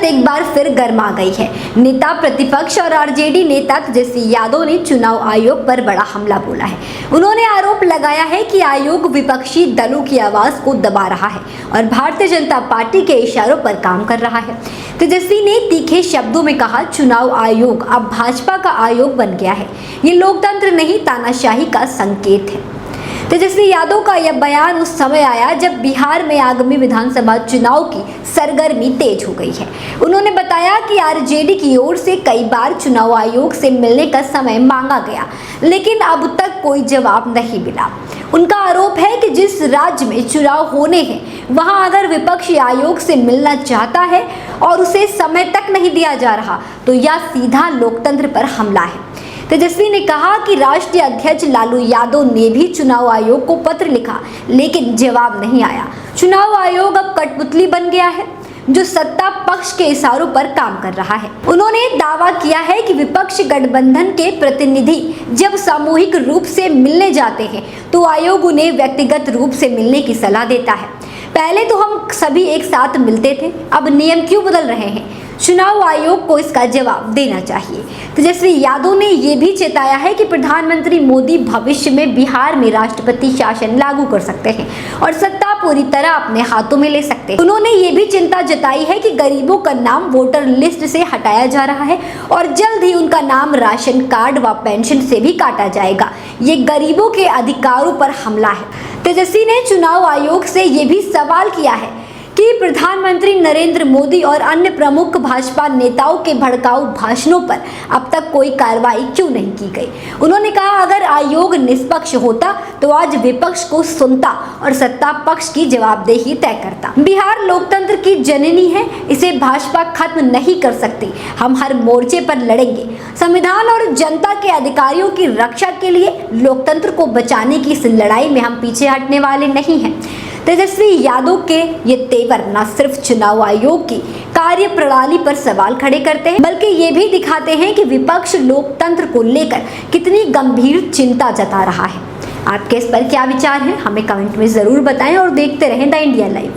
एक बार फिर गर्मा गई है। नेता प्रतिपक्ष और आरजेडी नेता तेजस्वी यादव ने चुनाव आयोग पर बड़ा हमला बोला है। उन्होंने आरोप लगाया है कि आयोग विपक्षी दलों की आवाज को दबा रहा है और भारतीय जनता पार्टी के इशारों पर काम कर रहा है। तेजस्वी ने तीखे शब्दों में कहा, चुनाव आयोग अब भाजपा का आयोग बन गया है। ये लोकतंत्र नहीं, तानाशाही का संकेत है। तेजस्वी यादव का यह बयान उस समय आया जब बिहार में आगामी विधानसभा चुनाव की सरगर्मी तेज हो गई है। उन्होंने बताया कि आरजेडी की ओर से कई बार चुनाव आयोग से मिलने का समय मांगा गया, लेकिन अब तक कोई जवाब नहीं मिला। उनका आरोप है कि जिस राज्य में चुनाव होने हैं वहां अगर विपक्ष आयोग से मिलना चाहता है और उसे समय तक नहीं दिया जा रहा तो यह सीधा लोकतंत्र पर हमला है। तेजस्वी ने कहा कि राष्ट्रीय अध्यक्ष लालू यादव ने भी चुनाव आयोग को पत्र लिखा, लेकिन जवाब नहीं आया। चुनाव आयोग अब कठपुतली बन गया है जो सत्ता पक्ष के इशारों पर काम कर रहा है। उन्होंने दावा किया है कि विपक्ष गठबंधन के प्रतिनिधि जब सामूहिक रूप से मिलने जाते हैं तो आयोग उन्हें व्यक्तिगत रूप से मिलने की सलाह देता है। पहले तो हम सभी एक साथ मिलते थे, अब नियम क्यों बदल रहे हैं? चुनाव आयोग को इसका जवाब देना चाहिए। तेजस्वी यादव ने यह भी चेताया है कि प्रधानमंत्री मोदी भविष्य में बिहार में राष्ट्रपति शासन लागू कर सकते हैं और सत्ता पूरी तरह अपने हाथों में ले सकते हैं। उन्होंने ये भी चिंता जताई है कि गरीबों का नाम वोटर लिस्ट से हटाया जा रहा है और जल्द ही उनका नाम राशन कार्ड व पेंशन से भी काटा जाएगा। ये गरीबों के अधिकारों पर हमला है। तेजस्वी ने चुनाव आयोग से ये भी सवाल किया है कि प्रधानमंत्री नरेंद्र मोदी और अन्य प्रमुख भाजपा नेताओं के भड़काऊ भाषणों पर अब तक कोई कार्रवाई क्यों नहीं की गई। उन्होंने कहा, अगर आयोग निष्पक्ष होता तो आज विपक्ष को सुनता और सत्ता पक्ष की जवाबदेही तय करता। बिहार लोकतंत्र की जननी है, इसे भाजपा खत्म नहीं कर सकती। हम हर मोर्चे पर लड़ेंगे। संविधान और जनता के अधिकारियों की रक्षा के लिए लोकतंत्र को बचाने की इस लड़ाई में हम पीछे हटने वाले नहीं हैं। तेजस्वी यादव के ये तेवर न सिर्फ चुनाव आयोग की कार्यप्रणाली पर सवाल खड़े करते हैं, बल्कि ये भी दिखाते हैं कि विपक्ष लोकतंत्र को लेकर कितनी गंभीर चिंता जता रहा है। आपके इस पर क्या विचार है, हमें कमेंट में जरूर बताएं और देखते रहें द इंडिया लाइव।